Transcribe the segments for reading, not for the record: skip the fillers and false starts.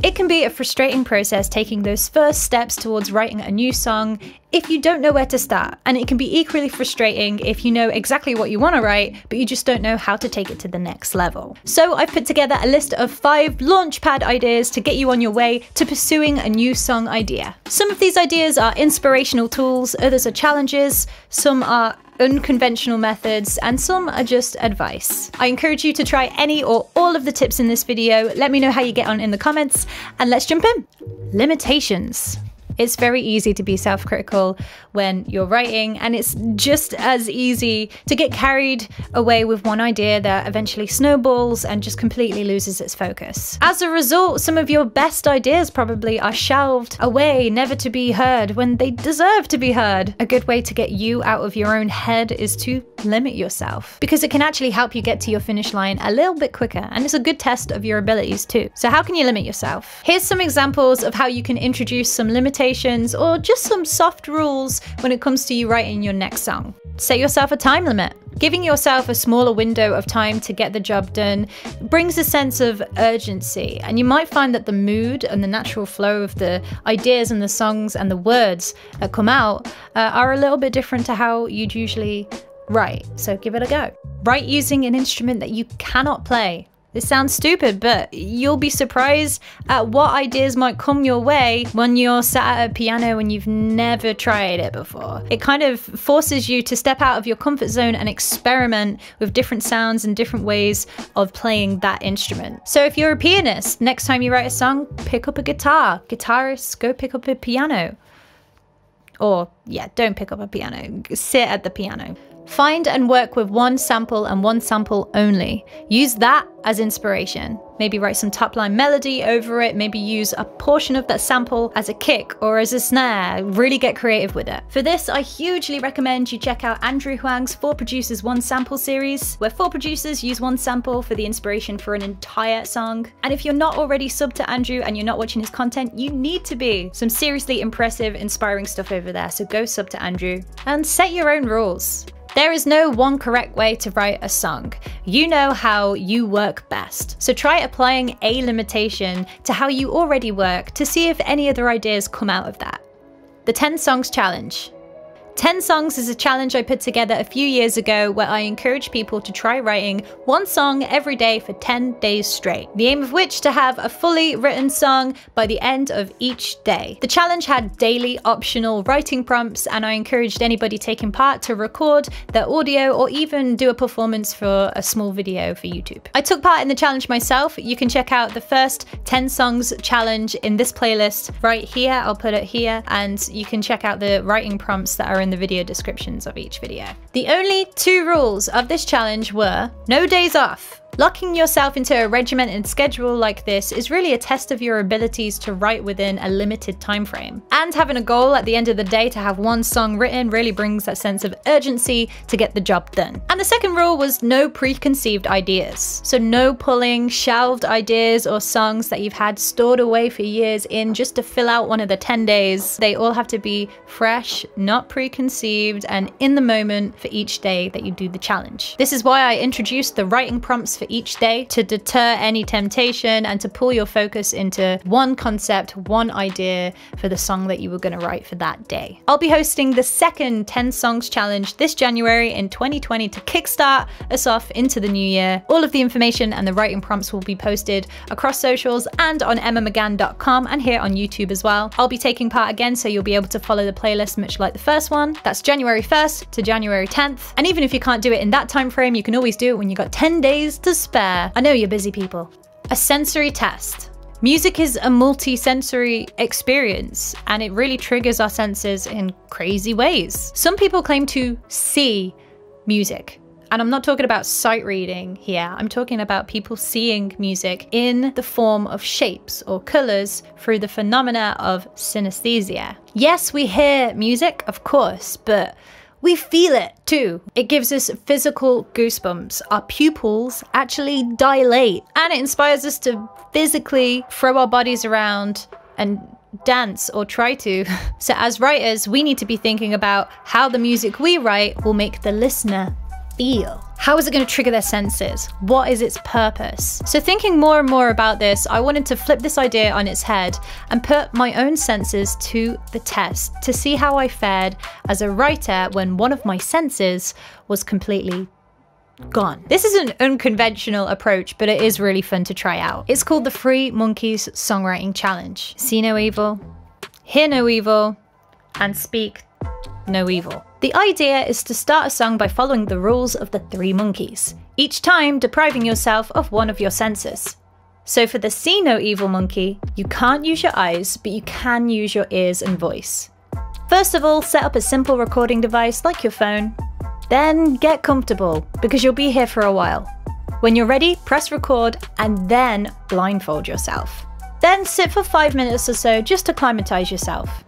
It can be a frustrating process taking those first steps towards writing a new song if you don't know where to start, and it can be equally frustrating if you know exactly what you want to write, but you just don't know how to take it to the next level. So I've put together a list of 5 launchpad ideas to get you on your way to pursuing a new song idea. Some of these ideas are inspirational tools, others are challenges, some are unconventional methods, and some are just advice. I encourage you to try any or all of the tips in this video. Let me know how you get on in the comments, and let's jump in. Limitations. It's very easy to be self-critical when you're writing, and it's just as easy to get carried away with one idea that eventually snowballs and just completely loses its focus. As a result, some of your best ideas probably are shelved away, never to be heard when they deserve to be heard. A good way to get you out of your own head is to limit yourself, because it can actually help you get to your finish line a little bit quicker, and it's a good test of your abilities too. So how can you limit yourself? Here's some examples of how you can introduce some limitations or just some soft rules when it comes to you writing your next song. Set yourself a time limit. Giving yourself a smaller window of time to get the job done brings a sense of urgency, and you might find that the mood and the natural flow of the ideas and the songs and the words that come out are a little bit different to how you'd usually write, so give it a go. Write using an instrument that you cannot play. This sounds stupid, but you'll be surprised at what ideas might come your way when you're sat at a piano and you've never tried it before. It kind of forces you to step out of your comfort zone and experiment with different sounds and different ways of playing that instrument. So if you're a pianist, next time you write a song, pick up a guitar. Guitarists, go pick up a piano. Or yeah, don't pick up a piano, sit at the piano. Find and work with one sample and one sample only. Use that as inspiration. Maybe write some top-line melody over it, maybe use a portion of that sample as a kick or as a snare. Really get creative with it. For this, I hugely recommend you check out Andrew Huang's 4 Producers 1 Sample series, where 4 producers use one sample for the inspiration for an entire song. And if you're not already subbed to Andrew and you're not watching his content, you need to be. Some seriously impressive, inspiring stuff over there, so go sub to Andrew. And set your own rules. There is no one correct way to write a song. You know how you work best. So try applying a limitation to how you already work to see if any other ideas come out of that. The 10 Songs Challenge. 10 Songs is a challenge I put together a few years ago where I encourage people to try writing one song every day for 10 days straight. The aim of which to have a fully written song by the end of each day. The challenge had daily optional writing prompts, and I encouraged anybody taking part to record their audio or even do a performance for a small video for YouTube. I took part in the challenge myself. You can check out the first 10 Songs challenge in this playlist right here. I'll put it here, and you can check out the writing prompts that are in the video descriptions of each video. The only 2 rules of this challenge were no days off. Locking yourself into a regimented schedule like this is really a test of your abilities to write within a limited time frame. And having a goal at the end of the day to have one song written really brings that sense of urgency to get the job done. And the second rule was no preconceived ideas. So no pulling shelved ideas or songs that you've had stored away for years in just to fill out one of the 10 days. They all have to be fresh, not preconceived, and in the moment for each day that you do the challenge. This is why I introduced the writing prompts for each day, to deter any temptation and to pull your focus into one concept, one idea for the song that you were going to write for that day. I'll be hosting the second 10 Songs Challenge this January in 2020 to kickstart us off into the new year. All of the information and the writing prompts will be posted across socials and on emmamcgann.com and here on YouTube as well. I'll be taking part again, so you'll be able to follow the playlist much like the first one. That's January 1st to January 10th. And even if you can't do it in that time frame, you can always do it when you got 10 days to spare. I know you're busy people. A sensory test. Music is a multi-sensory experience, and it really triggers our senses in crazy ways. Some people claim to see music. And I'm not talking about sight reading here. I'm talking about people seeing music in the form of shapes or colors through the phenomena of synesthesia. Yes, we hear music, of course, but we feel it too. It gives us physical goosebumps. Our pupils actually dilate, and it inspires us to physically throw our bodies around and dance, or try to. So as writers, we need to be thinking about how the music we write will make the listener feel? How is it going to trigger their senses? What is its purpose? So thinking more and more about this, I wanted to flip this idea on its head and put my own senses to the test to see how I fared as a writer when one of my senses was completely gone. This is an unconventional approach, but it is really fun to try out. It's called the 3 Monkeys Songwriting Challenge. See no evil, hear no evil, and speak no evil. The idea is to start a song by following the rules of the 3 monkeys, each time depriving yourself of one of your senses. So for the see no evil monkey, you can't use your eyes, but you can use your ears and voice. First of all, set up a simple recording device like your phone. Then get comfortable, because you'll be here for a while. When you're ready, press record and then blindfold yourself. Then sit for 5 minutes or so just to acclimatize yourself.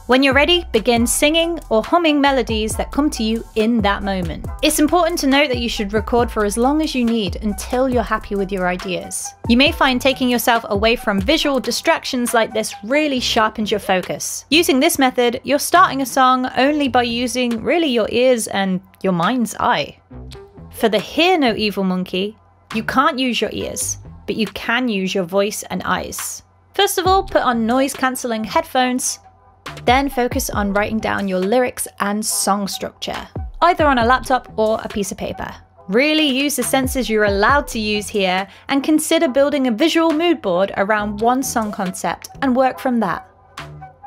When you're ready, begin singing or humming melodies that come to you in that moment. It's important to note that you should record for as long as you need until you're happy with your ideas. You may find taking yourself away from visual distractions like this really sharpens your focus. Using this method, you're starting a song only by using really your ears and your mind's eye. For the hear no evil monkey, you can't use your ears, but you can use your voice and eyes. First of all, put on noise-cancelling headphones. Then focus on writing down your lyrics and song structure, either on a laptop or a piece of paper. Really use the senses you're allowed to use here and consider building a visual mood board around one song concept and work from that.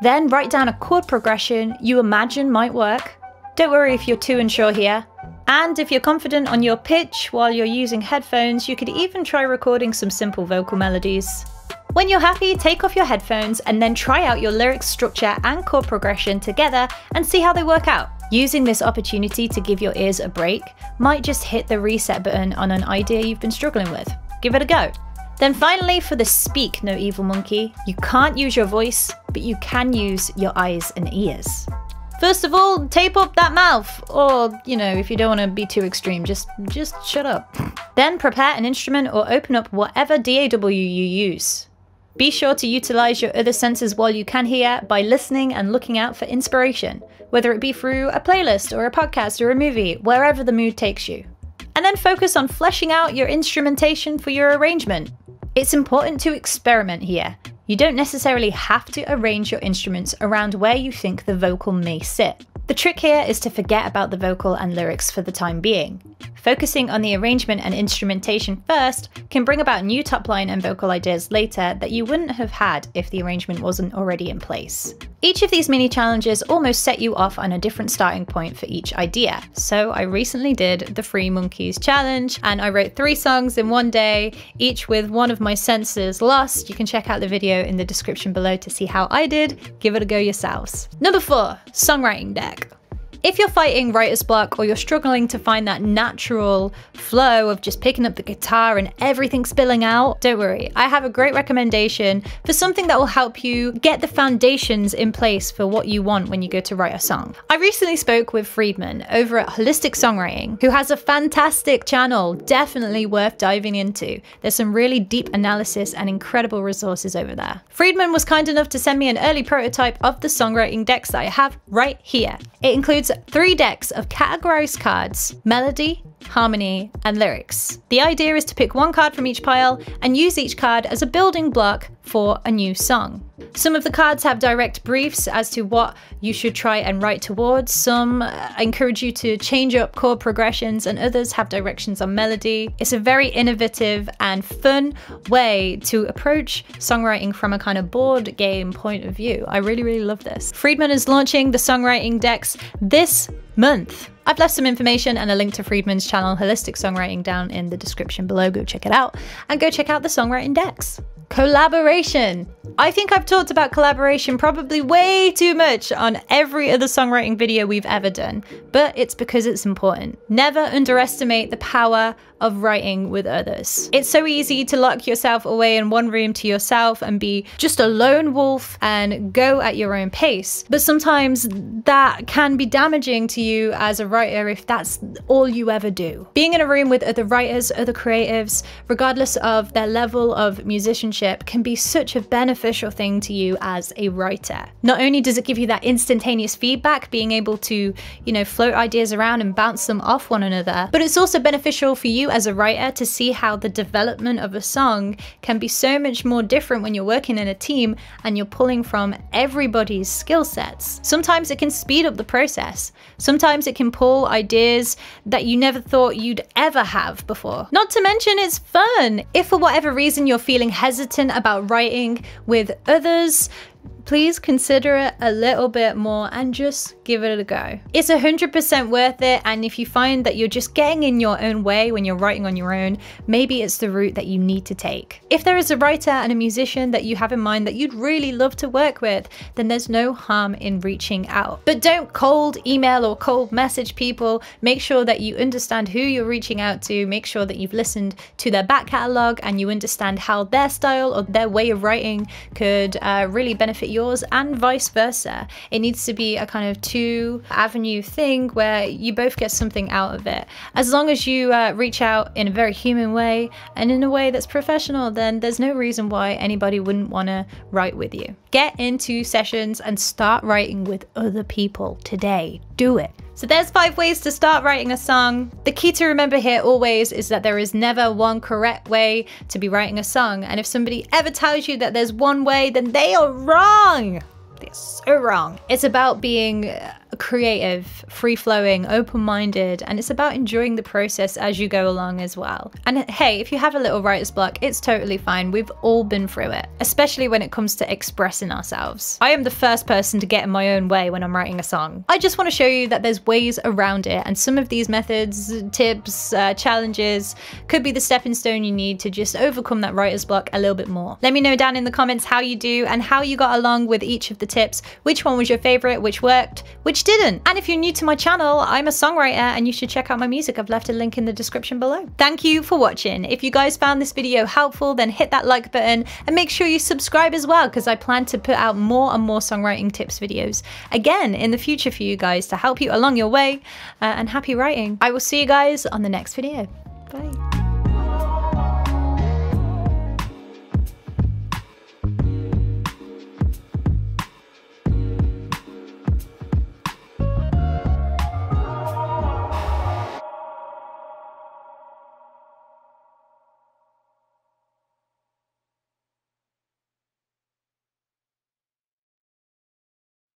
Then write down a chord progression you imagine might work. Don't worry if you're too unsure here. And if you're confident on your pitch while you're using headphones, you could even try recording some simple vocal melodies. When you're happy, take off your headphones and then try out your lyrics structure and chord progression together and see how they work out. Using this opportunity to give your ears a break might just hit the reset button on an idea you've been struggling with. Give it a go. Then finally, for the speak no evil monkey, you can't use your voice, but you can use your eyes and ears. First of all, tape up that mouth, or, you know, if you don't want to be too extreme, just shut up. Then prepare an instrument or open up whatever DAW you use. Be sure to utilize your other senses while you can here by listening and looking out for inspiration, whether it be through a playlist or a podcast or a movie, wherever the mood takes you. And then focus on fleshing out your instrumentation for your arrangement. It's important to experiment here. You don't necessarily have to arrange your instruments around where you think the vocal may sit. The trick here is to forget about the vocal and lyrics for the time being. Focusing on the arrangement and instrumentation first can bring about new top line and vocal ideas later that you wouldn't have had if the arrangement wasn't already in place. Each of these mini challenges almost set you off on a different starting point for each idea. So I recently did the 3 Monkeys challenge and I wrote 3 songs in one day, each with one of my senses lost. You can check out the video in the description below to see how I did. Give it a go yourselves. Number 4, songwriting deck. If you're fighting writer's block or you're struggling to find that natural flow of just picking up the guitar and everything spilling out, don't worry, I have a great recommendation for something that will help you get the foundations in place for what you want when you go to write a song. I recently spoke with Friedman over at Holistic Songwriting, who has a fantastic channel, definitely worth diving into. There's some really deep analysis and incredible resources over there. Friedman was kind enough to send me an early prototype of the songwriting decks that I have right here. It includes 3 decks of categorized cards: melody, harmony, and lyrics. The idea is to pick 1 card from each pile and use each card as a building block for a new song. Some of the cards have direct briefs as to what you should try and write towards. Some encourage you to change up chord progressions, and others have directions on melody. It's a very innovative and fun way to approach songwriting from a kind of board game point of view. I really love this. Friedman is launching the songwriting decks this month. I've left some information and a link to Friedman's channel Holistic Songwriting down in the description below. Go check it out and go check out the songwriting decks. Collaboration. I think I've talked about collaboration probably way too much on every other songwriting video we've ever done, but it's because it's important. Never underestimate the power of writing with others. It's so easy to lock yourself away in one room to yourself and be just a lone wolf and go at your own pace. But sometimes that can be damaging to you as a writer if that's all you ever do. Being in a room with other writers, other creatives, regardless of their level of musicianship, can be such a benefit beneficial thing to you as a writer. Not only does it give you that instantaneous feedback, being able to, you know, float ideas around and bounce them off one another, but it's also beneficial for you as a writer to see how the development of a song can be so much more different when you're working in a team and you're pulling from everybody's skill sets. Sometimes it can speed up the process. Sometimes it can pull ideas that you never thought you'd ever have before. Not to mention it's fun. If for whatever reason you're feeling hesitant about writing with others, please consider it a little bit more and just give it a go. It's 100% worth it, and if you find that you're just getting in your own way when you're writing on your own, maybe it's the route that you need to take. If there is a writer and a musician that you have in mind that you'd really love to work with, then there's no harm in reaching out. But don't cold email or cold message people. Make sure that you understand who you're reaching out to, make sure that you've listened to their back catalogue and you understand how their style or their way of writing could really benefit yours, and vice versa. It needs to be a kind of two-avenue thing where you both get something out of it. As long as you reach out in a very human way and in a way that's professional, then there's no reason why anybody wouldn't want to write with you. Get into sessions and start writing with other people today. Do it. So there's 5 ways to start writing a song. The key to remember here always is that there is never one correct way to be writing a song. And if somebody ever tells you that there's one way, then they are wrong. They're so wrong. It's about being creative, free-flowing, open-minded, and it's about enjoying the process as you go along as well. And hey, if you have a little writer's block, it's totally fine. We've all been through it, especially when it comes to expressing ourselves. I am the first person to get in my own way when I'm writing a song. I just want to show you that there's ways around it, and some of these methods, tips, challenges could be the stepping stone you need to just overcome that writer's block a little bit more. Let me know down in the comments how you do and how you got along with each of the tips, which one was your favorite, which worked, which didn't. And if you're new to my channel, I'm a songwriter and you should check out my music. I've left a link in the description below. Thank you for watching. If you guys found this video helpful, then hit that like button and make sure you subscribe as well, because I plan to put out more and more songwriting tips videos again in the future for you guys to help you along your way, and happy writing. I will see you guys on the next video. Bye.